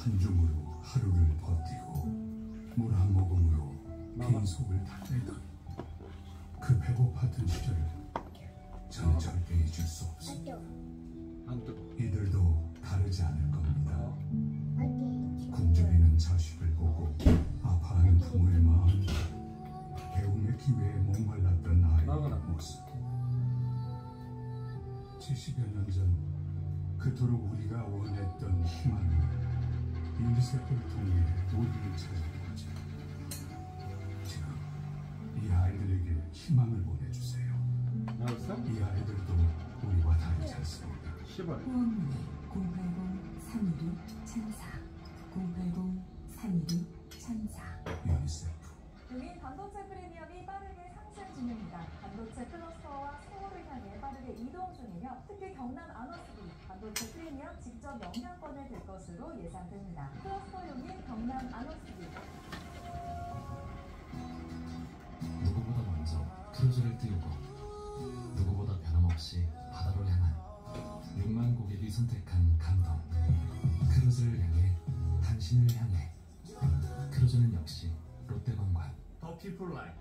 한 줌으로 하루를 버티고 물 한 모금으로 빈 속을 달래던 그 배고팠던 시절을 저는 절대 잊을 수 없습니다. 이들도 다르지 않을 겁니다. 굶주리는 자식을 보고 아파하는 부모의 마음, 배움의 기회에 목말랐던 아이의 모습. 70여 년 전 그토록 우리가 원했던 희망이 유니세프를 통해 우리를 찾아온 거죠. 지금 이 아이들에게 희망을 보내주세요. 이 아이들도 우리와 다르지 않습니다. 후원문의 080-316-1004 080-316-1004 유니세프. 용인 반도체 프리미엄이 빠르게 상승 중입니다. 반도체 클러스터와 세월을 향해 빠르게 이동 중이며 특히 경남 안원숲이 반도체 프리미엄 직접 영향권을 될 것으로 예상됩니다. 클러스터 용인 경남 안원숲이 누구보다 먼저 크루즈를 띄우고 누구보다 변함없이 바다를 향한 6만 고객이 선택한 감동. 크루즈를 향해 당신을 향해 크루즈는 역시 롯데관광. 더 피플 라이프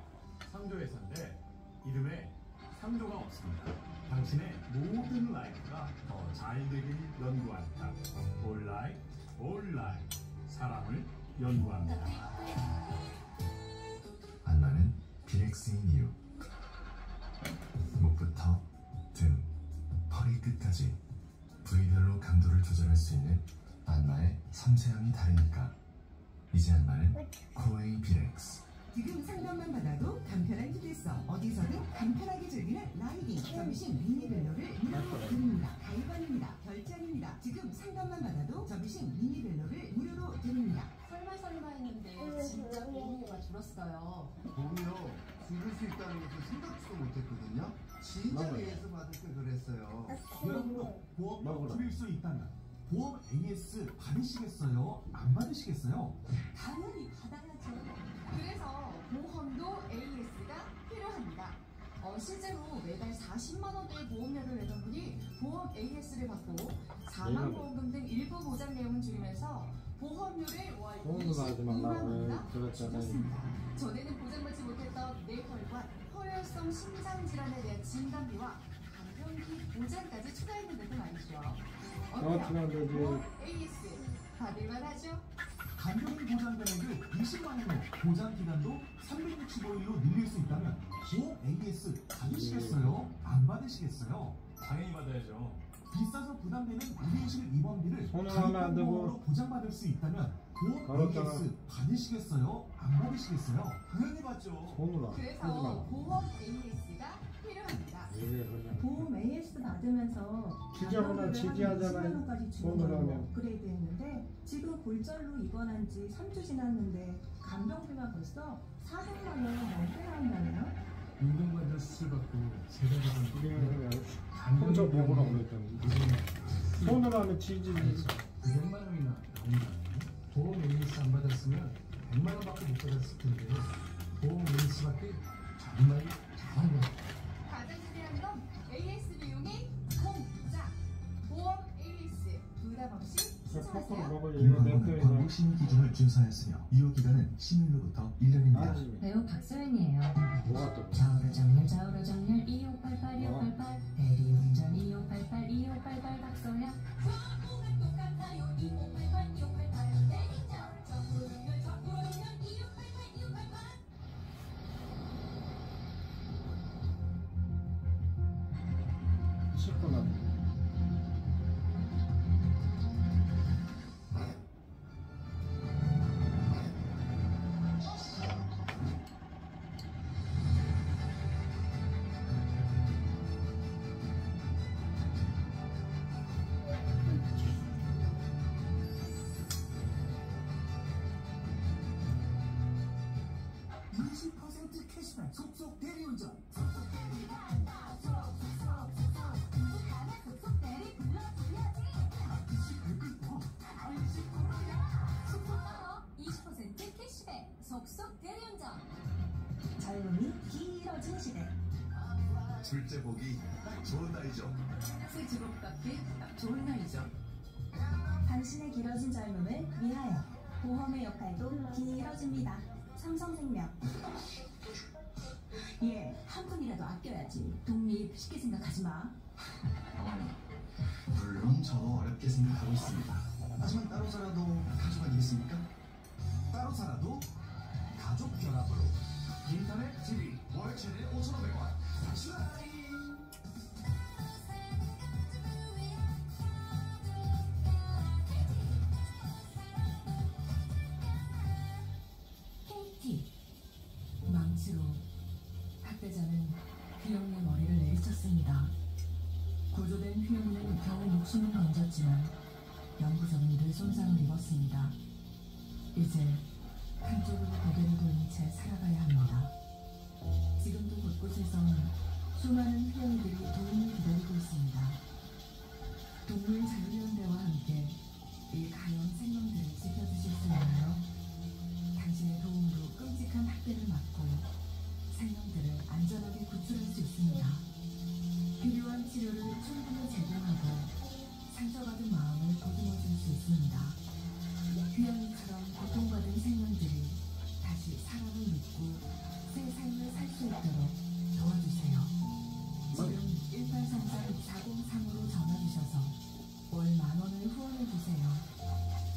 상조회사인데 이름에 상조가 없습니다. 당신의 모든 라이프가 더 잘 되길 연구한다. 올 라이프, 올 라이프 사람을 연구합니다. 안마는 비렉스인 이유. 목부터 등, 허리 끝까지 부위별로 강도를 조절할 수 있는 안마의 섬세함이 다르니까 이제 안마는 코웨이 비렉스. 지금 상담만 받아도 간편한 휴대성, 어디서든 간편하게 즐기는 라이딩 서비싱 미니벨로를 무료로 드립니다. 가입 아닙니다. 결제 아닙니다. 지금 상담만 받아도 서비싱 미니벨로를 무료로 드립니다. 설마 했는데 진짜 보험료가 줄었어요. 보험료 줄일 수 있다는 것을 생각지도 못했거든요. 진짜 AS 받을 때 그랬어요. 여러분도 보험 줄일 수 있다면 보험 AS 받으시겠어요? 안 받으시겠어요? 당연히 받아야죠. 그래서 보험도 AS가 필요합니다. 실제로 매달 40만 원대의 보험료를 내던 분이 보험 AS를 받고 사망 보험금 등 일부 보장 내용은 줄이면서 보험료를 월 22만 원이나 줄였습니다. 전에는 보장받지 못했던 뇌혈관, 혈혈성 심장질환에 대한 진단비와 간편기 보장까지 추가했는데도 말이죠. 어때요? 보험 AS 받을만 하죠? 간병인 보장 금액을 20만 원으로 보장 기간도 365일로 늘릴 수 있다면 보험 AS 받으시겠어요? 안 받으시겠어요? 당연히 받아야죠. 비싸서 부담되는 의료실 입원비를 간편보험으로 보장받을 수 있다면 보험 AS 받으시겠어요? 안 받으시겠어요? 당연히 받죠. 그래서 보험 AS가 필요합니다. 보험 AS 받으면서 지지하거나 지지하잖아요. 20만 원까지 주는 걸로 업그레이드 했는데 지금 골절로 입원한 지 3주 지났는데 간병비가 벌써 400만 원 넘게 나온다네요. 인공관절 수술받고 3달 동안 혼자 먹으라고 그랬다고. 손으로 하면 지지. 900만 원이나 나온다. 보험 AS 안 받았으면 100만 원밖에 못 받았을 텐데 보험 AS밖에 정말 잘한 거야. 가장 중요한 건 AS 비용이 공짜. 보험 AS 부담 없이 신청하세요. 인권은 광고 심의 기준을 준수하였으며 유효 기간은 심의로부터 1년입니다. 배우 박소연이에요. 뭐가 또? 좌우로 정렬 2588 2588 대리운전 2588 2588 박소연. 똑같아요 2588 2588 대리운전 좌우로 정렬 2588 2588 10분 캐시백 속속 대리운전. 속속 대리운전. 젊음이 길어진 시대. 둘째 보기 딱 좋은 날이죠. 새 직업 갖기 딱 좋은 날이죠. 당신의 길어진 젊음을 위한 보험의 역할도 길어집니다. 삼성생명. 예, 한 푼이라도 아껴야지. 독립 쉽게 생각하지 마. 어머니, 물론 저도 어렵게 생각하고 있습니다. 하지만 따로 살아도 가족 아니겠습니까? 따로 살아도 가족 결합으로 인터넷 TV 월 최대 5,500원 다시라이. KT 망치로 학대자는 휘영이의 머리를 내리쳤습니다. 구조된 휘영이는 겨우 목숨을 건졌지만 영구적인 뇌 손상을 입었습니다. 이제 한쪽으로 고개를 돌린 채 살아가야 합니다. 지금도 곳곳에선 수많은 휘영이들이 도움을 기다리고 있습니다. 동물 자유연대와 함께 이 가연 생명들을 지켜주실 수 있나요? 당신의 도움으로 끔찍한 학대를 막고 생명들을 안전하게 구출할 수 있습니다. 필요한 치료를 충분히 제공하고 상처받은 마음을 보듬어줄 수 있습니다. 휘영이처럼 고통받은 생명들이 다시 사랑을 믿고 새 삶을 살 수 있도록 도와주세요. 지금 1833-403으로 전화주셔서 월 10,000원을 후원해주세요.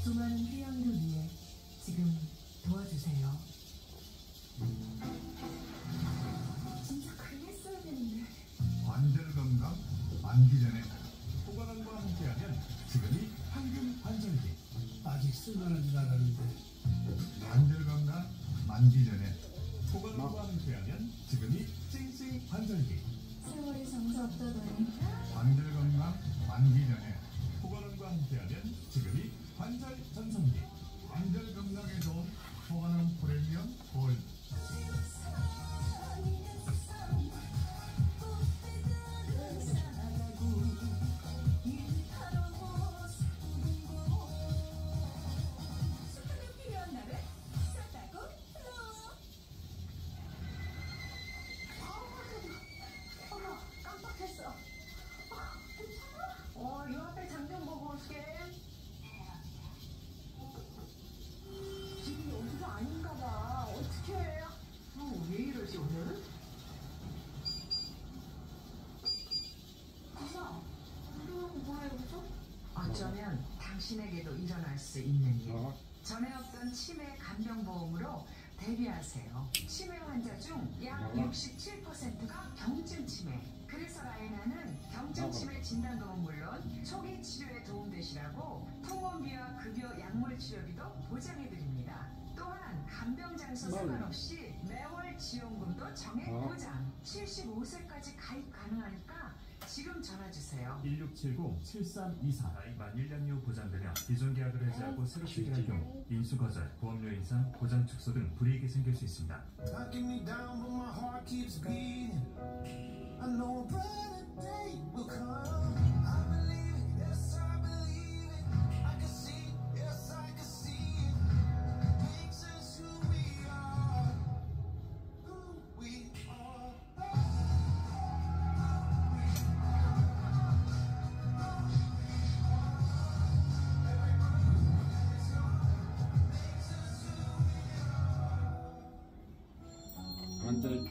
수많은 휘영이를 위해 지금 도와주세요. 진짜 그랬어야 되는데. 관절 건강 만기 전에 포괄원과 함께하면 지금이 황금 관절기. 아직 쓸만하지 않았는데. 관절 건강 만기 전에 포괄원과 함께하면 지금이 찡찡 관절기. 세월이 정서 없다더니 관절 건강 만기 전에 포괄원과 함께하면 지금이 관절 전성기. 관절 건강에 좋은 포괄원 프리미엄 골드. 요 앞에 장면 보고 올게. 집이 여기가 아닌가 봐. 어떡해. 왜 이러지 오늘? 누나, 이러고 뭐해 여기서? 어쩌면 당신에게도 일어날 수 있는 일. 전에 없던 치매 간병보험으로 대비하세요. 치매 환자 중 약 67%가 경증 치매. 그래서 라이나는 경증 치매 진단금은 물론 초기 치료에 도움되시라고 통원비와 급여 약물 치료비도 보장해드립니다. 또한 간병 장소 상관없이 매월 지원금도 정액 보장. 75세까지 가입 가능하니까 지금 전화주세요. 1670-7324. 만 1년 이후 보장되며 기존 계약을 해지하고 새로 체결할 경우 인수거절, 보험료 인상, 보장 축소 등 불이익이 생길 수 있습니다. I know a brighter day will come. I believe it, yes I believe it. I can see it, yes I can see it. Makes us who we are, who we are. 관절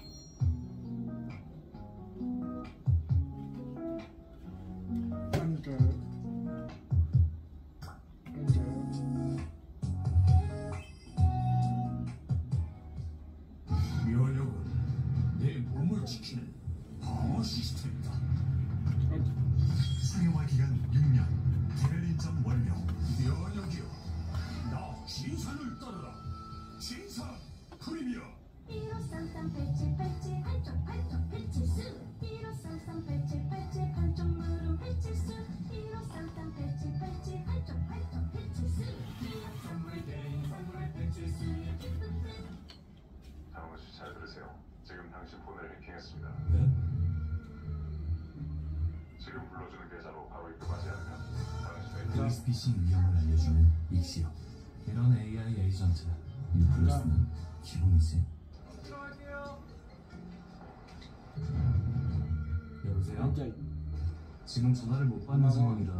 면역은 내 몸을 지키는 방어 시스템이다. 상용화 기간 6년. 개별 원료. 면역이여, 나 진산을 따르라. 진산 프리미엄. 15338787 팔쪽 배칠수 15338787 팔쪽 무릎 배칠수 15338787 팔쪽 배칠수 선물 배칠수의 기쁜 뜻. 다음은 잘 들으세요. 지금 당신 폰을 해킹했습니다. 지금 불러주는 계좌로 바로 입금하지 않으면 당신의 보이스피싱 위험을 알려주는 익시어. 이런 AI 에이전트 유플러스는 기본이지. 여보세요? 지금 전화를 못 받는 상황이라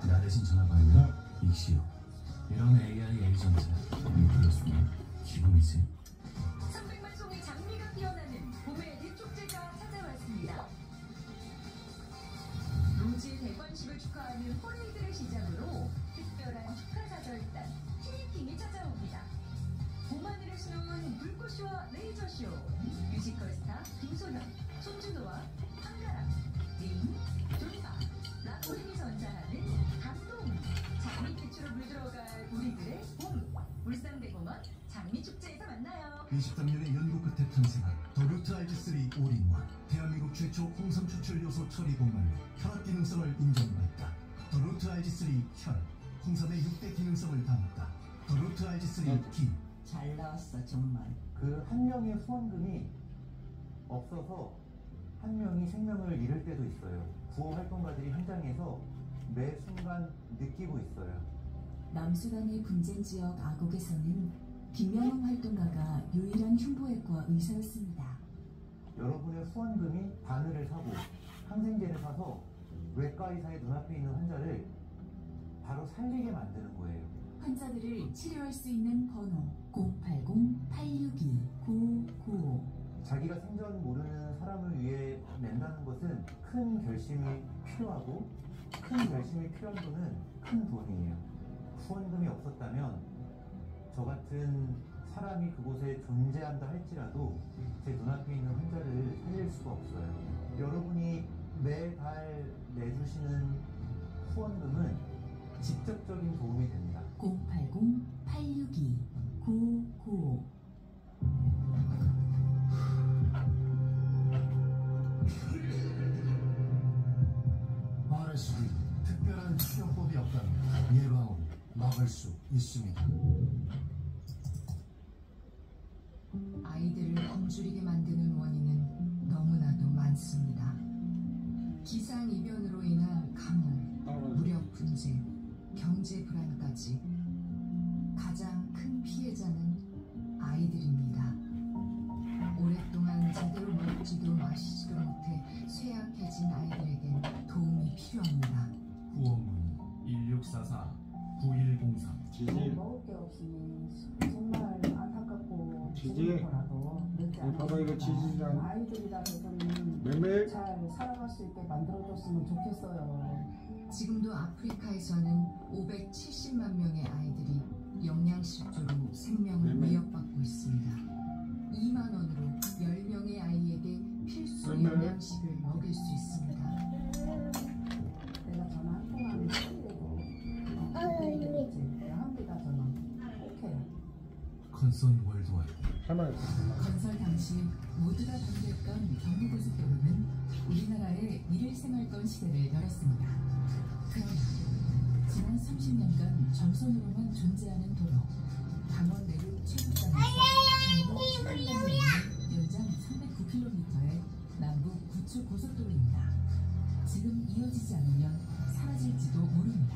나 대신 전화 받는 익시어. 이런 AI 에이전트 불러주면 기본이지. 300만 송의 장미가 피어나는 봄의 대축제가 찾아왔습니다. 로즈의 대관식을 축하하는 퍼레이드를 시작으로 특별한 축하사절단 티니팅이 찾아옵니다. 봄하늘을 수놓은 불꽃쇼와 레이저쇼, 뮤지컬 스타 김소현, 손준호와 한나라, 링, 존박, 라포린이 전사하는 감동, 장미빛으로 물들어갈 우리들의 봄, 울산대공원 장미축제에서 만나요. 23년의 연구 끝에 탄생한 더 루트 RG3 올인원, 대한민국 최초 홍삼 추출 요소 처리 공만로, 혈압 기능성을 인정받다. 더 루트 RG3 혈, 홍삼의 6대 기능성을 담았다. 더 루트 RG3 기. 잘 나왔어 정말. 그 한 명의 후원금이 없어서 한 명이 생명을 잃을 때도 있어요. 구호 활동가들이 현장에서 매 순간 느끼고 있어요. 남수단의 분쟁 지역 아곡에서는 김명웅 활동가가 유일한 흉부외과 의사였습니다. 여러분의 후원금이 바늘을 사고 항생제를 사서 외과 의사의 눈앞에 있는 환자를 바로 살리게 만드는 거예요. 환자들을 치료할 수 있는 번호 080-862-9595. 자기가 생전 모르는 사람을 위해 낸다는 것은 큰 결심이 필요하고, 큰 결심이 필요한 돈은 큰 돈이에요. 후원금이 없었다면 저 같은 사람이 그곳에 존재한다 할지라도 제 눈앞에 있는 환자를 살릴 수가 없어요. 여러분이 매달 내주시는 후원금은 직접적인 도움이 됩니다. 080-862-9595. RSV 특별한 치료법이 없다면 예방으로 막을 수 있습니다. 아이들을 굶주리게 만드는 원인은 너무나도 많습니다. 기상이변으로 인한 가뭄, 무력 분쟁, 경제 불안까지 가장 큰 피해자는 아이들입니다. 오랫동안 제대로 먹지도 마시지도 못해 쇠약해진 아이들에겐 도움이 필요합니다. 후원문의 1644-9103. 먹을 게 없으니 정말 안타깝고 지지. 거라도 봐봐 이거 지지장. 아이들이라서는 매매. 잘 살아갈 수 있게 만들어줬으면 좋겠어요. 지금도 아프리카에서는 570만 명의 아이들이 영양실조로 생명을 위협받고 있습니다. 2만 원으로 10명의 아이에게 필수 영양식을 먹일 수 있습니다. 내가 전화 한 통화는 시키래도 한비가 전화 꼭 해요. 컨선 월드와이드. 건설 당시 모두가 반대했던 경부고속도로는 우리나라의 일일 생활권 시대를 열었습니다. 그러나 지난 30년간 전선으로만 존재하는 도로, 강원 내륙 최북단에서 경북 최남단에 있는 연장 309km의 남북 구축 고속도로입니다. 지금 이어지지 않으면 사라질지도 모릅니다.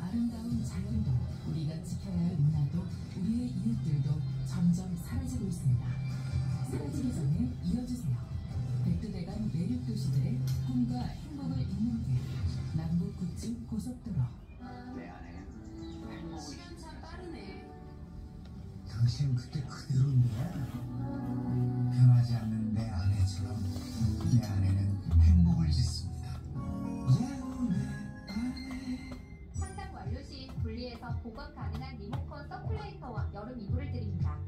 아름다운 자연도, 우리가 지켜야 할 문화도, 우리의 이웃들도 점점 사라지고 있습니다. 사라지기 전에 이어주세요. 백두대간 내륙 도시들의 꿈과 행복을 잇는 길, 남북 구축 고속도로. 시간 참 빠르네. 당신 그때 그대로인데 변하지 않는 내 아내처럼 내 아내는 행복을 짓습니다. 상담 완료 시 분리해서 보관 가능한 리모컨 서큘레이터와 여름 이불을 드립니다.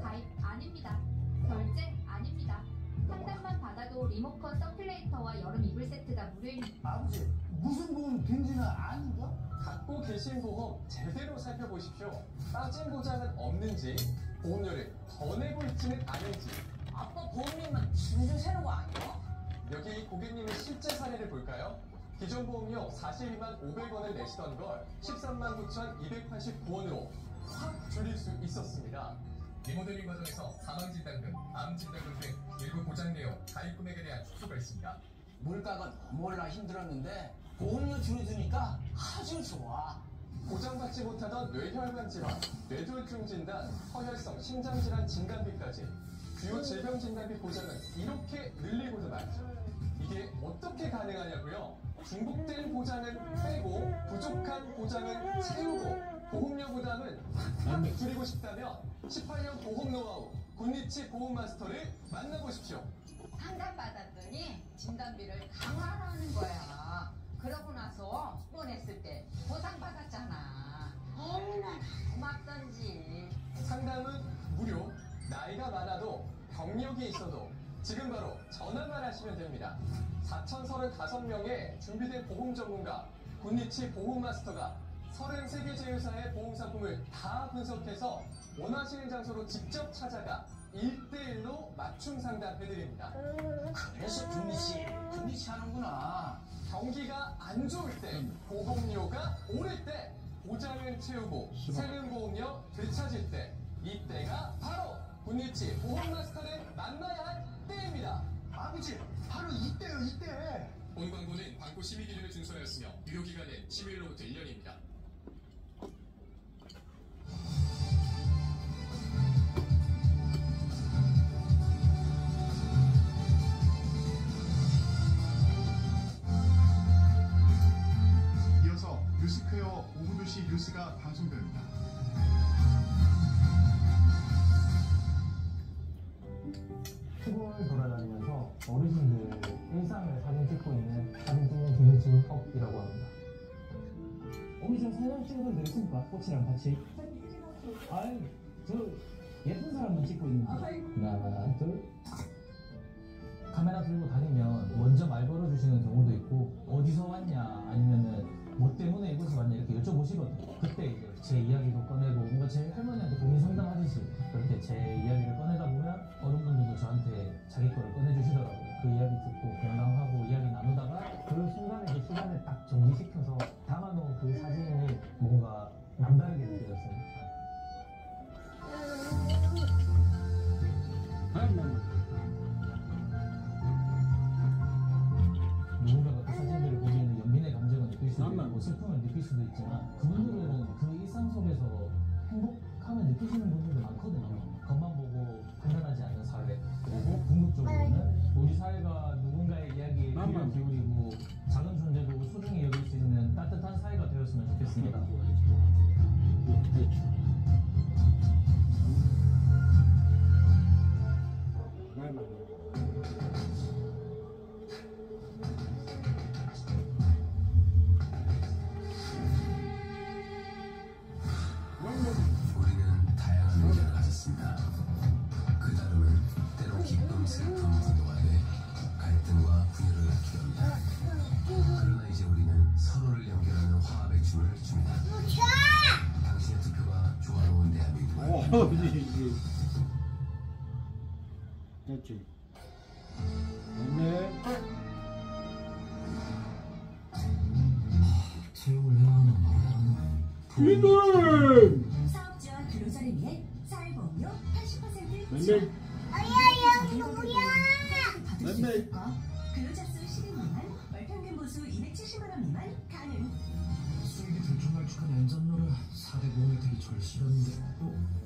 가입 아닙니다. 결제 아닙니다. 상담만 받아도 리모컨 서큘레이터와 여름 이불 세트가 무료입니다. 아버지, 무슨 보험 된지는 아는가? 갖고 계신 보험 제대로 살펴보십시오. 빠진 보장은 없는지, 보험료를 더 내고 있지는 않은지. 아빠 보험료만 줄줄 세는 거 아니야? 여기 고객님의 실제 사례를 볼까요? 기존 보험료 42만 500원을 내시던 걸 13만 9,289원으로 확 줄일 수 있었습니다. 리모델링 과정에서 사망진단금, 암진단금 등 일부 보장 내용, 가입 금액에 대한 축소가 있습니다. 물가가 너무 올라 힘들었는데 보험료 줄여주니까 아주 좋아. 보장받지 못하던 뇌혈관 질환, 뇌졸중 진단, 허혈성 심장질환 진단비까지 주요 질병 진단비 보장은 이렇게 늘리고도 말죠. 이게 어떻게 가능하냐고요? 중복된 보장은 빼고 부족한 보장은 채우고 보험료 부담은 확 줄이고 싶다면 18년 보험 노하우 굿니치 보험 마스터를 만나보십시오. 상담받았더니 진단비를 강화하는 거야. 그러고 나서 보냈을 때 보상받았잖아. 얼마나 고맙던지. 상담은 무료, 나이가 많아도 병력이 있어도 지금 바로 전화만 하시면 됩니다. 4,035명의 준비된 보험 전문가 굿니치 보험 마스터가 33개 제휴사의 보험 상품을 다 분석해서 원하시는 장소로 직접 찾아가 1대1로 맞춤 상담해드립니다. 그래서 굿니치 하는구나. 경기가 안 좋을 때, 보험료가 오를 때, 보장을 채우고 세금 보험료 되찾을 때, 이때가 바로 굿니치 보험 마스터를 만나야 할 때입니다. 아버지, 바로 이때요, 이때. 본 광고는 광고 심의 기준을 준수하였으며 유효 기간은 10일로부터 1년입니다. 이어서 뉴스퀘어 오후도시 뉴스가 방송됩니다. 시골 돌아다니면서 어르신들 일상을 사진 찍고 있는 사진 찍는 김진석이라고 합니다. 어머니 사진 찍은 분 되겠습니까? 꽃이랑 같이? 아이, 저 예쁜 사람만 찍고 있는데. 하나, 둘. 카메라 들고 다니면 먼저 말 걸어주시는 경우도 있고 어디서 왔냐 아니면은 뭐 때문에 이곳에 왔냐 이렇게 여쭤보시거든요. 그때 이제 제 이야기도 꺼내고 뭔가 제 할머니한테 고민 상담하듯이 그렇게 제 이야기를 꺼내다 보면 어른분들도 저한테 자기 거를 꺼내주시더라고요. 그 이야기 듣고 공감하고 이야기 나누다가 그 순간에 그 시간을 딱 정리시켜서 담아놓은 그 사진이 뭔가 남다르게 느껴졌어요. 누군가가 그 사진들을 보기에는 연민의 감정을 느낄 수도 있고 슬픔을 느낄 수도 있지만 그분들은 그 일상 속에서 행복함을 느끼시는 분들도 많거든요. 겉만 보고 판단하지 않는 사회. 그리고 궁극적으로는 우리 사회가 누군가의 이야기에 귀를 기울이고 작은 존재도 소중히 여길 수 있는 따뜻한 사회가 되었으면 좋겠습니다. 우리는 다양한 의견을 가졌습니다. 그 다름은 때로 기쁨, 슬픔, 분노가 돼 갈등과 분열을 낳기도 합니다. 그러나 이제 우리는 서로를 연결하는 화합의 춤을 춥니다. 당신의 투표가 조화로운 대한민국을 됐지. 됐네. 채용을 해야 하나 말아야 하나. 사업주와 근로자를 위해 사회보험료 80% 맨날 받을 수 있을까? 근로자 수 10인 미만, 월 평균 보수 270만 원 미만 가능. 수익이 들쭉날쭉한 엔잡러를 4대 보험에 되기 절실한데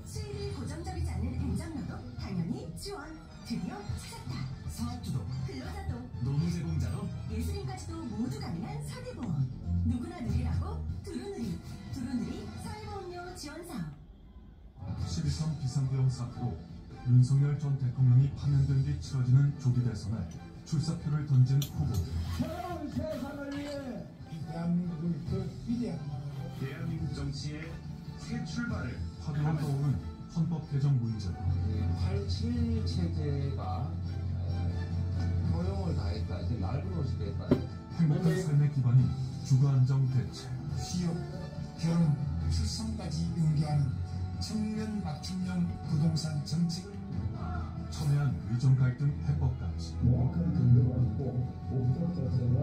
수익이 고정적이지 않은 엔잡러도 당연히 지원. 드디어 찾았다. 사업주도 근로자도 노무 제공자도 예술인까지도 모두 가능한 4대 보험. 누구나 누리라고 두루누리. 두루누리 사회보험료 지원 사업. 12.3 비상계엄 사태로 윤석열 전 대통령이 파면된 뒤 치러지는 조기 대선에 출사표를 던진 후보들. 새로운 세상을 위해 대한민국을 그 위대한 대한민국 정치의 새 출발을 화두로 떠오른 헌법 개정 문제. 87 체제가 효용을 다했다. 이제 낡은 옷이 됐다. 행복한 삶의 기반인 주거안정 대책. 취업, 결혼, 출산까지 연계한 청년 맞춤형 부동산 정책을 첨예한 의정 갈등 해법까지. 명확한 근거가 있고 목적 자체가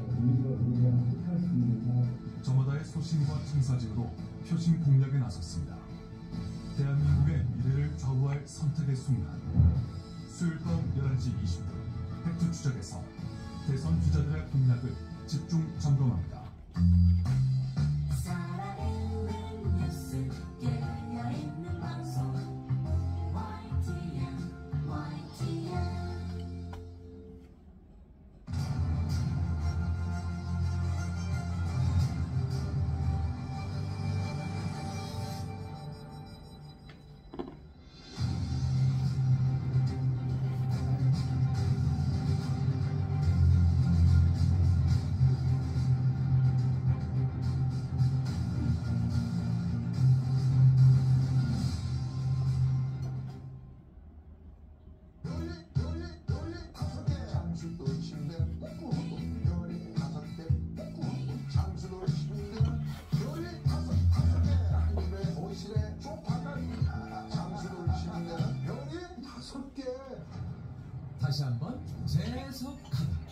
국민과 의견을 뜻할 수 있는 저마다의 소신과 청사진으로 표심 공략에 나섰습니다. 대한민국의 미래를 좌우할 선택의 순간. 수요일 밤 11시 20분 팩트 추적에서 대선 주자들의 공략을 집중 점검합니다. 살아있는 뉴스 깨어있는 방송 YTN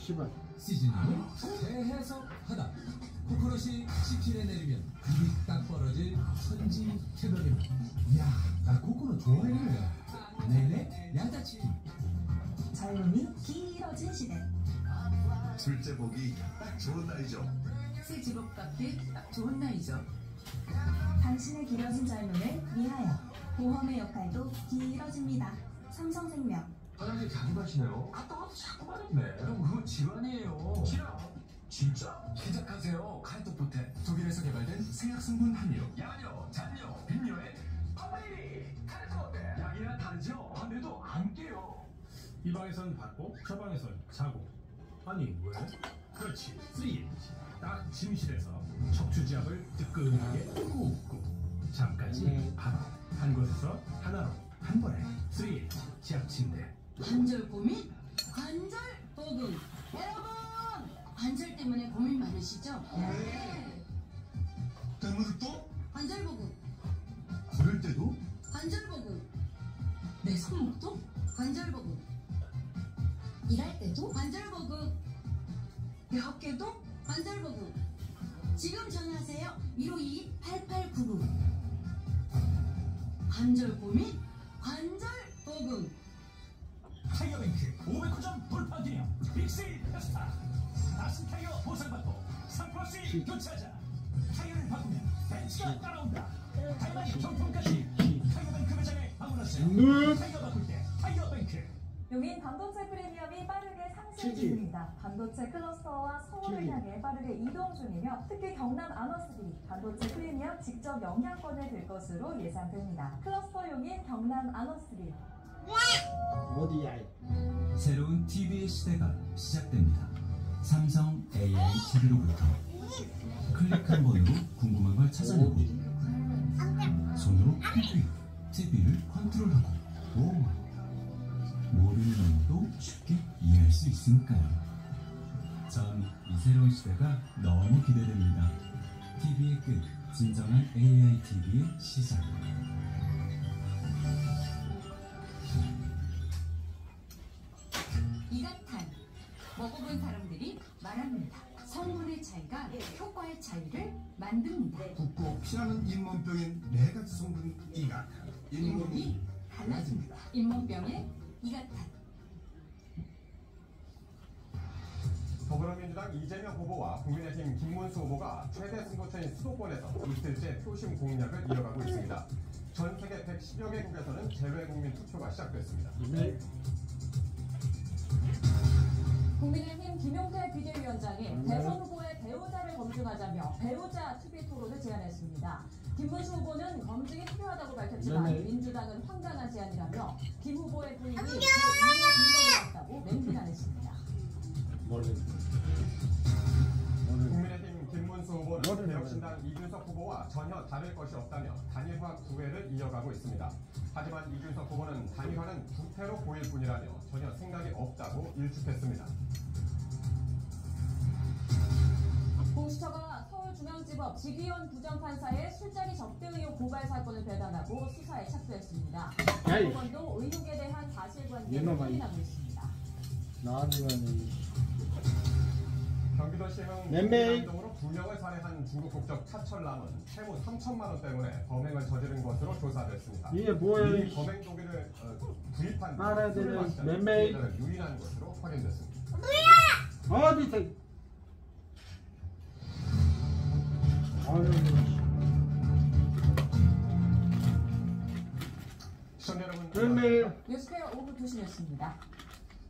시즈닝을 재해석하다. 코코넛이 치킨에 내리면 입이 딱 벌어질 천지 채널이다. 이야, 나 코코넛 좋아해. 네네, 야자치킨. 젊음이 길어진 시대. 둘째 보기 딱 좋은 날이죠. 새 직업 갖기 딱 좋은 날이죠. 당신의 길어진 젊음을 위하여 보험의 역할도 길어집니다. 삼성생명. 화장실 자주 가시네요. 갔다 와도 자꾸 마렵네. 그건 질환이에요. 질환? 진짜? 시작하세요. 칼토포텐. 독일에서 개발된 생약 성분 함유, 야뇨, 잔뇨, 빈뇨에 파마리 칼토포텐. 약이랑 다르죠? 밤에도 안 깨요. 이 방에선 받고 저 방에선 자고. 아니 왜? 그렇지, 3H. 딱 침실에서 척추지압을 뜨끈하게 꾹꾹. 잠까지 바로 한 곳에서 하나로 한 번에 3H 지압 침대. 관절 고민? 관절 보금. 여러분! 관절 때문에 고민 많으시죠? 네. 때문에 또? 관절 보금. 걸을 때도? 관절 보금. 내 손목도? 관절 보금. 일할 때도? 관절 보금. 내 어깨도? 관절 보금. 지금 전화하세요. 1522-8899. 관절 고민? 관절 보금. 타이어뱅크 500호점 돌파 기념 빅세일 페스타. 다시 타이어 보상받고 3+1 교체하자. 타이어를 바꾸면 벤츠가 따라온다. 다이마니 경품까지 타이어뱅크 매장에 방문하세요. 타이어 바꿀 때 타이어뱅크. 요민 반도체 프리미엄이 빠르게 상승 중입니다. 반도체 클러스터와 서울을 향해 빠르게 이동 중이며 특히 경남 아너스비 반도체 프리미엄 직접 영향권을 들 것으로 예상됩니다. 클러스터용인 경남 아너스비. 어디야? 새로운 TV의 시대가 시작됩니다. 삼성 AI TV로부터 클릭 한 번으로 궁금한 걸 찾아내고 손으로 퀴즈 TV를 컨트롤하고 모르는 언어도 쉽게 이해할 수 있으니까요. 전 이 새로운 시대가 너무 기대됩니다. TV의 끝, 진정한 AI TV의 시작. 이각탄. 먹어본 사람들이 말합니다. 성분의 차이가 효과의 차이를 만듭니다. 붓고 피나는 잇몸병인 4가지 성분 이각. 잇몸이 달라집니다. 잇몸병의 이각탄. 더불어민주당 이재명 후보와 국민의힘 김문수 후보가 최대 승부처인 수도권에서 이틀째 표심 공략을 이어가고 있습니다. 전 세계 110여 개국에서는 재외국민 투표가 시작됐습니다. 국민의힘 김용태 비대위원장이 대선 후보의 배우자를 검증하자며 배우자 투비 토론을 제안했습니다. 김문수 후보는 검증이 필요하다고 밝혔지만 민주당은 황당한 제안이라며 김 후보의 부인이 그 이유의 근거를 없다고 맹비난했습니다. 국민의힘 김문수 후보는 개혁신당 이준석 후보와 전혀 다를 것이 없다며 단일화 구애를 이어가고 있습니다. 하지만 이준석 후보는 단일화는 구태로 보일 뿐이라며 전혀 생각이 없다고 일축했습니다. 공수처가 서울중앙지법 지기현 부장판사의 술자리 접대 의혹 고발 사건을 배당하고 수사에 착수했습니다. 법원도 의혹에 대한 사실관계를 확인하고 있습니다. 경기도시흥 남동으로 2명을 살해한 중국 국적 차철남은 채무 3천만 원 때문에 범행을 저지른 것으로 조사됐습니다. 이게 뭐예요? 이 범행 도구를 구입한 알아야 술을 되는 마시던 맴매. 피해자를 유인한 것으로 확인됐습니다. 어디서? 시청자 여러분, 뉴스페어 오후 2시 뉴스입니다.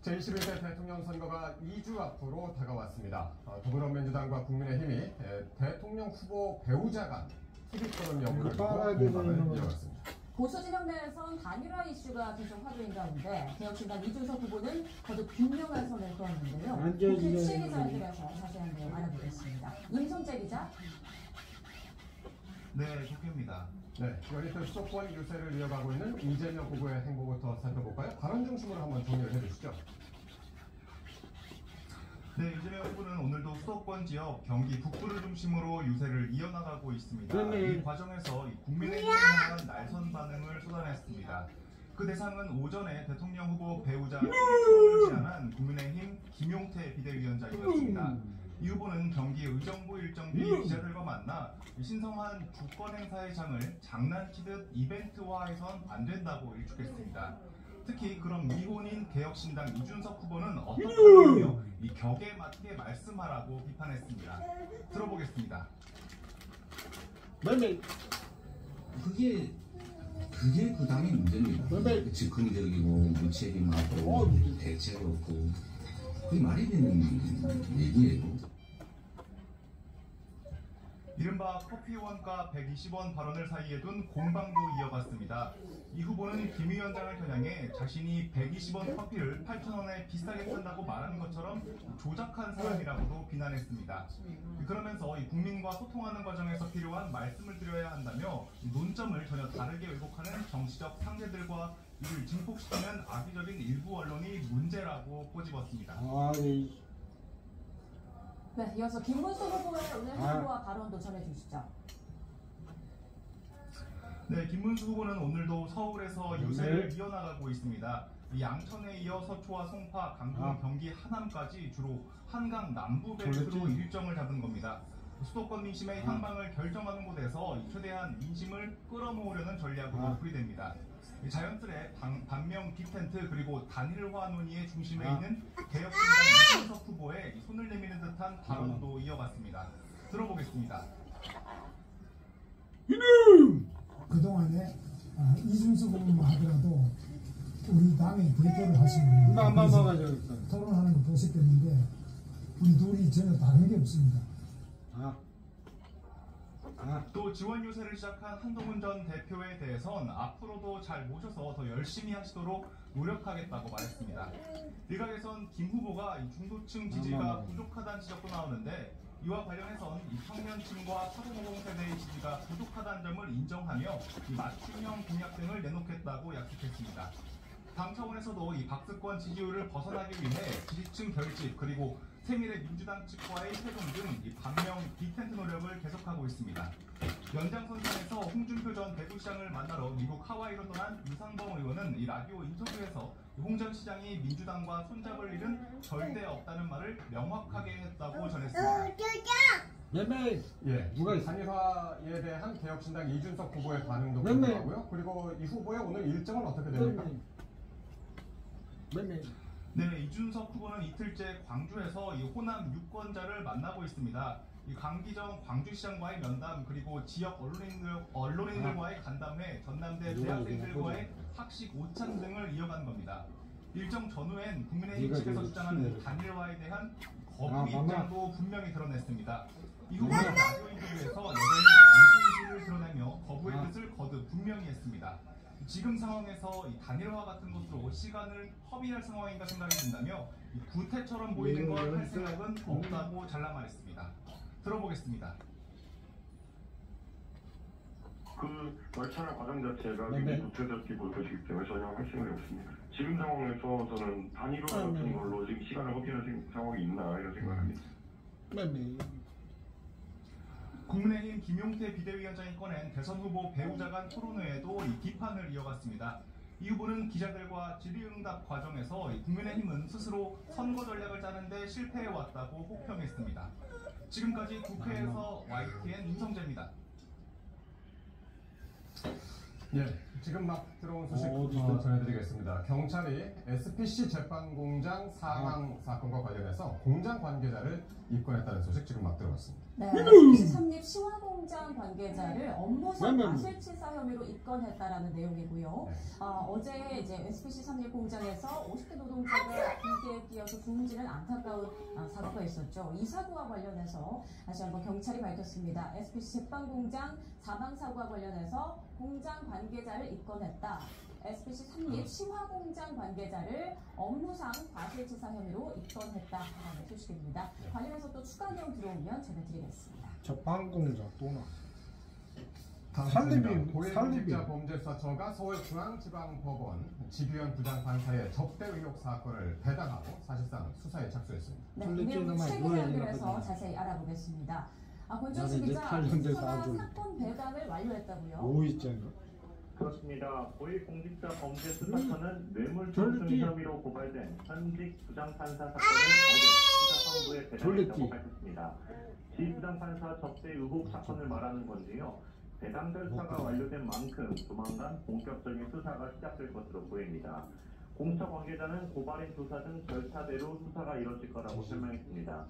제21대 대통령 선거가 2주 앞으로 다가왔습니다. 더불어민주당과 국민의힘이 대통령 후보 배우자 간 TV 토론 여부를 두고 공방을 이어갔습니다. 보수 진영 내에선 단일화 이슈가 계속 화두인 가운데 개혁신당 이준석 후보는 거듭 분명한 선을 그었는데요. 국회 취재기자에 들어서 자세한 내용 알아보겠습니다. 임성재 기자. 네, 국회입니다. 네, 연이틀 수도권 유세를 이어가고 있는 이재명 후보의 행보부터 살펴볼까요? 발언 중심으로 한번 정리를 해주시죠. 네, 이재명 후보는 오늘도 수도권 지역 경기 북부를 중심으로 유세를 이어나가고 있습니다. 이 과정에서 국민의힘을 향한 날선 반응을 쏟아냈습니다. 그 대상은 오전에 대통령 후보 배우자 토론을 제안한 국민의힘 김용태 비대위원장이었습니다. 이 후보는 경기 의정부 일정 뒤 기자들과 만나 신성한 주권 행사의 장을 장난치듯 이벤트화해선 안 된다고 일축했습니다. 특히 그럼 미혼인 개혁신당 이준석 후보는 어떻게 이 격에 맞게 말씀하라고 비판했습니다. 들어보겠습니다. 그게 그 당의 문제입니다. 즉흥적이고 무책임하고 대책 없고 그게 말이 되는 얘기예요. 이른바 커피 원가 120원 발언을 사이에 둔 공방도 이어갔습니다. 이 후보는 김 위원장을 겨냥해 자신이 120원 커피를 8,000원에 비싸게 판다고 말하는 것처럼 조작한 사람이라고도 비난했습니다. 그러면서 이 국민과 소통하는 과정에서 필요한 말씀을 드려야 한다며 논점을 전혀 다르게 왜곡하는 정치적 상대들과 이를 증폭시키는 악의적인 일부 언론이 문제라고 꼬집었습니다. 네, 이어서 김문수 후보의 오늘 행보와 발언도 전해주시죠. 네, 김문수 후보는 오늘도 서울에서 유세를 이어나가고 있습니다. 양천에 이어 서초와 송파, 강동, 경기, 하남까지 주로 한강 남부 벨트로 일정을 잡은 겁니다. 수도권 민심의 향방을 결정하는 곳에서 최대한 민심을 끌어모으려는 전략으로 풀이됩니다. 자연스레 반명 빅텐트 그리고 단일화 논의의 중심에 있는 개혁신당 이준석 후보의 손을 내미는 듯한 발언도 이어갔습니다. 들어보겠습니다. 그동안에 이준석 후보만 하더라도 우리 당의 대표를 하신 분이 토론하는 거 보셨겠는데 우리 둘이 전혀 다른 게 없습니다. 또 지원 유세를 시작한 한동훈 전 대표에 대해선 앞으로도 잘 모셔서 더 열심히 하시도록 노력하겠다고 말했습니다. 일각에선 김 후보가 중도층 지지가 부족하다는 지적도 나오는데 이와 관련해선 청년층과 4050 세대의 지지가 부족하다는 점을 인정하며 맞춤형 공약 등을 내놓겠다고 약속했습니다. 당 차원에서도 이 박스권 지지율을 벗어나기 위해 지지층 결집 그리고 세밀의 민주당 측과의 소통 등 이 반명 빅텐트 노력을 계속하고 있습니다. 연장선상에서 홍준표 전 대구시장을 만나러 미국 하와이로 떠난 유상범 의원은 이 라디오 인터뷰에서 홍 전 시장이 민주당과 손잡을 일은 절대 없다는 말을 명확하게 했다고 전했습니다. 누가 단일화에 대한 개혁신당 이준석 후보의 반응도 궁금하고요. 그리고 이 후보의 오늘 일정은 어떻게 됩니까? 네, 이준석 후보는 이틀째 광주에서 이 호남 유권자를 만나고 있습니다. 이 강기정 광주시장과의 면담 그리고 지역 언론인들과의 간담회, 전남대 대학생들과의 학식 오찬 등을 이어간 겁니다. 일정 전후엔 국민의힘 측에서 주장하는 단일화에 대한 거부 입장도 분명히 드러냈습니다. 이 후보는 라디오 인터뷰에서 여전히 완주의지를 드러내며 거부의 뜻을 거듭 분명히 했습니다. 지금 상황에서 이 단일화 같은 것으로 시간을 허비할 상황인가 생각이 든다며 구태처럼 보이는 걸 할 생각은 없다고 잘라 말했습니다. 들어보겠습니다. 그 절차나 과정 자체가 미국 구태적이 볼 것이기 때문에 전혀 할 생각이 없습니다. 지금 상황에서 저는 단일화 같은 걸로 지금 시간을 허비하는 상황이 있나 이런 생각을 합니다. 국민의힘 김용태 비대위원장이 꺼낸 대선 후보 배우자 간 토론회에도 이 비판을 이어갔습니다. 이 후보는 기자들과 질의응답 과정에서 국민의힘은 스스로 선거 전략을 짜는데 실패해왔다고 혹평했습니다. 지금까지 국회에서 YTN 임성재입니다. 지금 막 들어온 소식 전해드리겠습니다. 경찰이 SPC 제빵공장 사망 사건과 관련해서 공장 관계자를 입건했다는 소식 지금 막 들어왔습니다. 네, SPC 삼립 시화공장 관계자를 업무상 과실치사 혐의로 입건했다라는 내용이고요. 어제 이제 SPC 삼립 공장에서 50대 노동자가 비계에 끼어서 숨지는 안타까운 사고가 있었죠. 이 사고와 관련해서 다시 한번 경찰이 밝혔습니다. SPC 제빵공장 사망 사고와 관련해서 공장 관계자를 입건했다. SPC 삼립 시화공장 관계자를 업무상 과실치사 혐의로 입건했다라는 소식입니다. 관련해서 또 추가 내용 들어오면 전해드리겠습니다. 제빵공장 또 나. 고위공직자 범죄수사처가 서울중앙지방법원 지규현 부장판사의 접대 의혹 사건을 배당하고 사실상 수사에 착수했습니다. 네, 이 내용 최근에 연결해서 자세히 알아보겠습니다. 권정수 기자, 수사가 사건 배당을 완료했다고요? 뭐 있잖아요. 그렇습니다. 고위공직자 범죄 수사처는 뇌물조성 혐의로 고발된 현직 부장판사 사건을 어제 수사본부에 배당했다고 밝혔습니다. 지 부장판사 접대 의혹 사건을 말하는 건데요. 배당 절차가 완료된 만큼 조만간 본격적인 수사가 시작될 것으로 보입니다. 공처 관계자는 고발인 조사 등 절차대로 수사가 이뤄질 거라고 설명했습니다.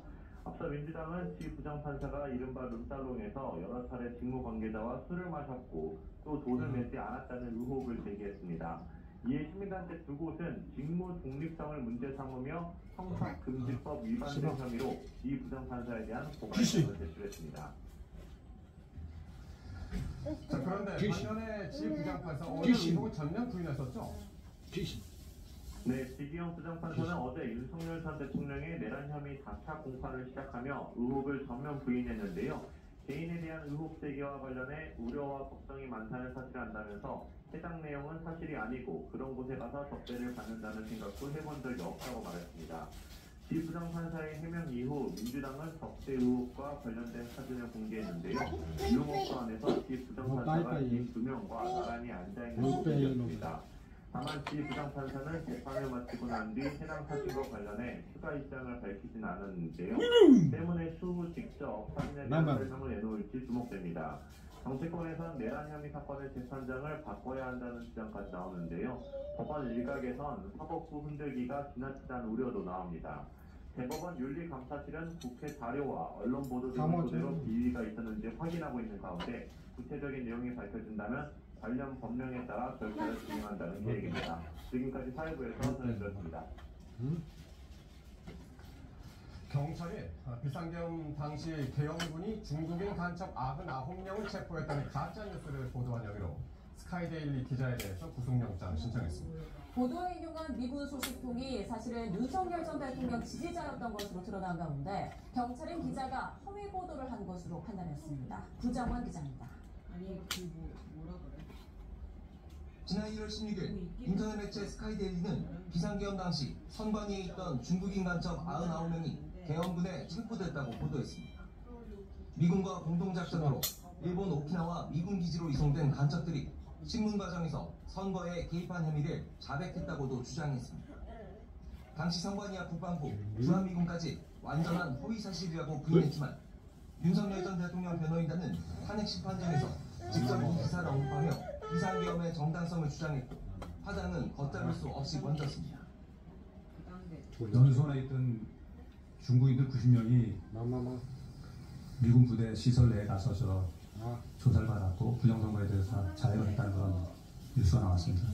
앞서 민주당은 지 부장판사가 이른바 룸살롱에서 여러 차례 직무 관계자와 술을 마셨고 또 돈을 내지 않았다는 의혹을 제기했습니다. 이에 시민단체 두 곳은 직무 독립성을 문제 삼으며 형사금지법 위반된 혐의로 이 부장판사에 대한 고발장을 제출했습니다. 자, 그런데 반면에 지 부장판사 어제 의혹을 전면 부인했었죠? 네, 지기현 부장판사는 어제 윤석열 전 대통령의 내란 혐의 4차 공판을 시작하며 의혹을 전면 부인했는데요. 개인에 대한 의혹 제기와 관련해 우려와 걱정이 많다는 사실을 안다면서 해당 내용은 사실이 아니고 그런 곳에 가서 접대를 받는다는 생각도 해본 적이 없다고 말했습니다. 지 부장판사의 해명 이후 민주당은 접대 의혹과 관련된 사진을 공개했는데요. 유흥업소 안에서 지 부장판사가 이 2명과 나란히 앉아있는 모습이었습니다. 다만 지 부장판사는 재판을 마치고 난 뒤 해당 사실과 관련해 추가 입장을 밝히진 않았는데요. 때문에 추후 직접 사진에 대한 설명을 내놓을지 주목됩니다. 정치권에선 내란 혐의 사건의 재판장을 바꿔야 한다는 주장까지 나오는데요. 법원 일각에선 사법부 흔들기가 지나치다는 우려도 나옵니다. 대법원 윤리감사실은 국회 자료와 언론 보도 등을 토대로 비위가 있었는지 확인하고 있는 가운데 구체적인 내용이 밝혀진다면 관련 법령에 따라 절차를 진행한다는 계획입니다. 지금까지 사회부에서 전해드렸습니다. 경찰이 비상계엄 당시 계엄군이 중국인 간첩 99명을 체포했다는 가짜뉴스를 보도한 혐의로 스카이데일리 기자에 대해서 구속영장을 신청했습니다. 보도에 인용한 미군 소식통이 사실은 윤석열 전 대통령 지지자였던 것으로 드러난 가운데 경찰은 기자가 허위 보도를 한 것으로 판단했습니다. 구정원 기자입니다. 지난 1월 16일 인터넷 매체 스카이데일리는 비상계엄 당시 선관위에 있던 중국인 간첩 99명이 계엄군에 체포됐다고 보도했습니다. 미군과 공동작전으로 일본 오키나와 미군 기지로 이송된 간첩들이 신문 과정에서 선거에 개입한 혐의를 자백했다고도 주장했습니다. 당시 선관위 앞 국방부, 주한미군까지 완전한 허위사실이라고 부인했지만 윤석열 전 대통령 변호인단은 탄핵심판정에서 직접 이 기사를 언급하며 비상계엄의 정당성을 주장했고 파장은 걷잡을 수 없이 번졌습니다. 연수원에 있던 중국인들 90명이 미군 부대 시설 내에 나서서 조사를 받았고 부정선거에 대해서 자해를 했다는 그런 뉴스가 나왔습니다.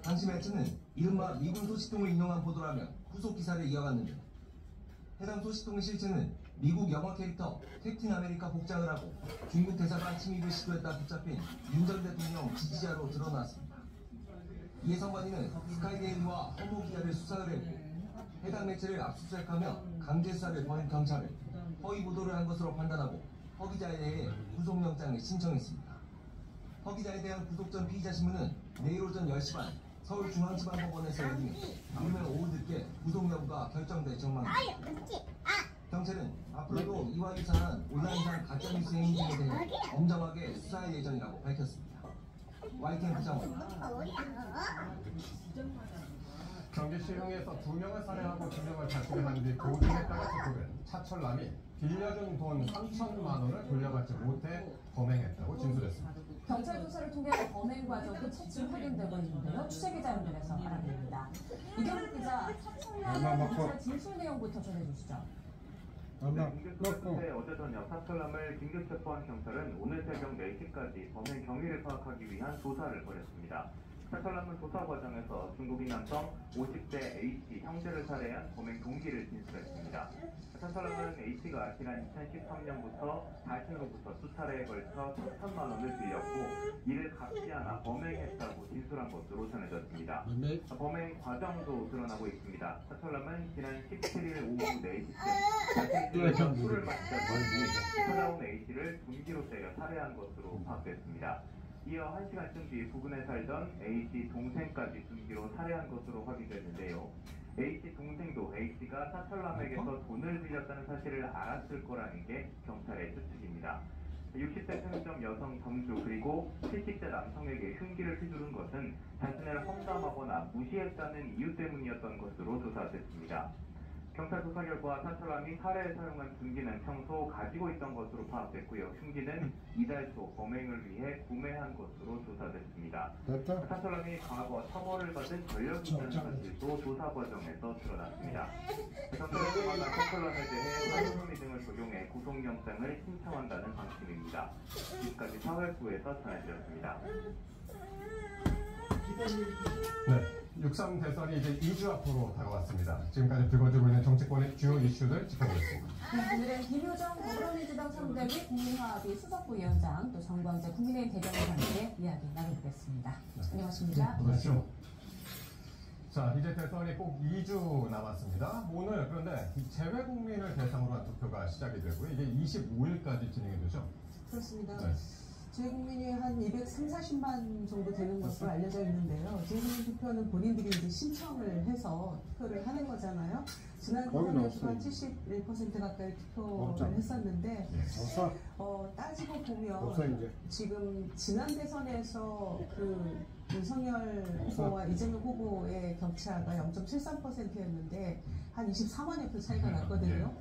당시 매체는 이른바 미군 소식통을 인용한 보도라며 후속 기사를 이어갔는데 해당 소식통의 실체는 미국 영화 캐릭터 캡틴 아메리카 복장을 하고 중국 대사관 침입을 시도했다 붙잡힌 윤 전 대통령 지지자로 드러났습니다. 이에 선관위는 스카이데일리와 허무 기자를 수사를 했고 해당 매체를 압수수색하며 강제 수사를 벌인 경찰을 허위 보도를 한 것으로 판단하고 허 기자에 대해 구속영장을 신청했습니다. 허 기자에 대한 구속 전 피의자 신문은 내일 오전 10시 반 서울중앙지방법원에서 열리며 아니면 오후 늦게 구속 여부가 결정될 전망입니다. 경찰은 앞으로도 이와 유사한 온라인상 가짜뉴스 행위 등에 대해 엄정하게 수사할 예정이라고 밝혔습니다. YTN 구정원입니다. 경기 시흥에서 2명을 살해하고 2명을 발포한 뒤 도주했다가 체포된 차철남이 빌려준 돈 3천만 원을 돌려받지 못해 범행했다고 진술했습니다. 경찰 조사를 통해 범행 과정도 채취 확인되고 있는데요. 취재기자 연결해서 알아봅니다. 이경욱 기자, 차철남의 경찰 진술 내용부터 전해주시죠. 끝에 어제 저녁 차철남을 긴급 체포한 경찰은 오늘 새벽 4시까지 범행 경위를 파악하기 위한 조사를 벌였습니다. 차철남은 조사 과정에서 중국인 남성 50대 H 형제를 살해한 범행 동기를 진술했습니다. 차철남은 H가 지난 2013년부터 자신으로부터 수차례에 걸쳐 3천만 원을 빌렸고 이를 갚지 않아 범행했다고 진술한 것으로 전해졌습니다. 범행 과정도 드러나고 있습니다. 차철남은 지난 17일 오후 4시쯤 자신이 집에서 술을 마시던 뒤 찾아온 H를 둔기로 때려 살해한 것으로 파악됐습니다. 이어 1시간쯤 뒤 부근에 살던 H 동생까지 둔기로 살해한 것으로 확인됐는데요. H 동생도 H가 차철남에게서 돈을 빌렸다는 사실을 알았을 거라는 게 경찰의 추측입니다. 60대 편의점 여성 점주 그리고 70대 남성에게 흉기를 휘두른 것은 자신을 험담하거나 무시했다는 이유 때문이었던 것으로 조사됐습니다. 경찰 조사 결과 사찰남이 살해에 사용한 둔기는 평소 가지고 있던 것으로 파악됐고요. 흉기는 이달 초 범행을 위해 구매한 것으로 조사됐습니다. 사찰남이 과거 처벌을 받은 전력이 있다는 사실도 조사 과정에서 드러났습니다. 경찰은 조만간 사찰남에 대해 사유 혐의 등을 적용해 구속영장을 신청한다는 방침입니다. 지금까지 사회부에서 전해드렸습니다. 네, 6.3 대선이 이제 2주 앞으로 다가왔습니다. 지금까지 불거지고 있는 정치권의 주요 이슈들 짚어보겠습니다. 네, 오늘은 김효정 더불어민주당 상대위 국민화합의 수석부위원장 또 정광재 국민의힘 대변인과 함께 이야기 나눠보겠습니다. 네. 안녕하십니까? 네, 그렇죠. 자, 이제 대선이 꼭 2주 남았습니다. 오늘 그런데 재외 국민을 대상으로 한 투표가 시작이 되고요. 이게 25일까지 진행이 되죠? 그렇습니다. 네. 저희 국민이 한 230만 정도 되는 것으로 알려져 있는데요. 저희 국민 투표는 본인들이 이제 신청을 해서 투표를 하는 거잖아요. 지난 대선에서 한 71% 가까이 투표를 했었는데 따지고 보면 지금 지난 대선에서 그 윤석열 후보와 이재명 후보의 격차가 0.73%였는데 한 24만여 표 차이가 났거든요.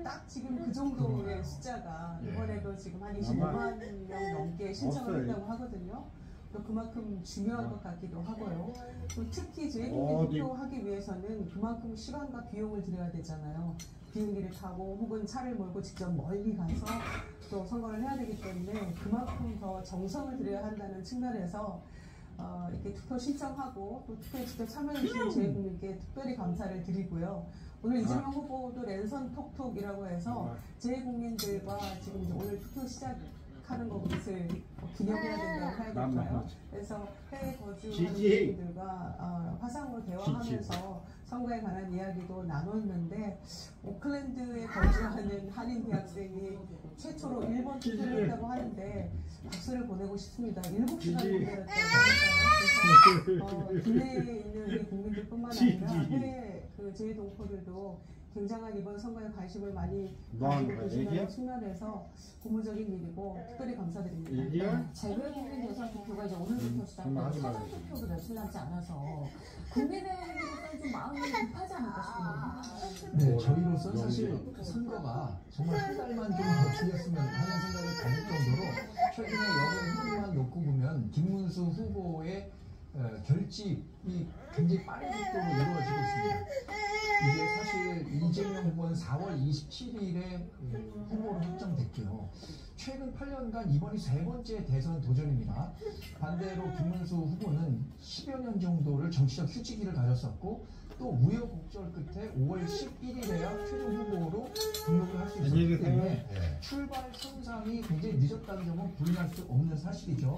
딱 지금 그 정도의 숫자가 이번에도 지금 한 25만 명 넘게 신청을 했다고 하거든요. 또 그만큼 중요한 것 같기도 하고요. 또 특히 재외국민 투표하기 위해서는 그만큼 시간과 비용을 들여야 되잖아요. 비행기를 타고 혹은 차를 몰고 직접 멀리 가서 또 선거를 해야 되기 때문에 그만큼 더 정성을 들여야 한다는 측면에서 이렇게 투표 신청하고 또 투표에 직접 참여해주신 재외국민께 특별히 감사를 드리고요. 오늘 이재명 후보도 랜선 톡톡이라고 해서 재외국민들과 지금 이제 오늘 투표 시작하는 것을 기념해야 된다고 해야될까요? 그래서 해외 거주하는 국민들과 화상으로 대화하면서 선거에 관한 이야기도 나눴는데 오클랜드에 거주하는 한인 대학생이 최초로 1번 투표를 했다고 하는데 박수를 보내고 싶습니다. 7시간 기다렸다고 해서요. 그래서 국내에 있는 우리 국민들뿐만 아니라 해외 그 제외 동포들도 굉장한 이번 선거에 관심을 많이 가지고 계신다는 측면에서 고무적인 일이고 특별히 감사드립니다. 재외국민 대선 투표가 이제 오늘부터 시작돼서 사전 투표도 며칠 남지 않아서 국민의힘으로서는 좀 마음이 급하지 않을까 싶습니다. 네, 저희로서는 사실 선거가 정말 한 달만 좀 더 줄였으면 하는 생각을 가질 정도로 최근에 여러 후보한 놓고 보면 김문수 후보의 결집이 굉장히 빠른 속도로 이루어지고 있습니다. 이게 사실 이재명 후보는 4월 27일에 후보로 확정됐고요. 최근 8년간 이번이 세 번째 대선 도전입니다. 반대로 김문수 후보는 10여 년 정도를 정치적 휴지기를 가졌었고 또 우여곡절 끝에 5월 11일에야 최종 후보로 등록을 할 수 있었기 때문에 출발 선상이 굉장히 늦었다는 점은 부인할 수 없는 사실이죠.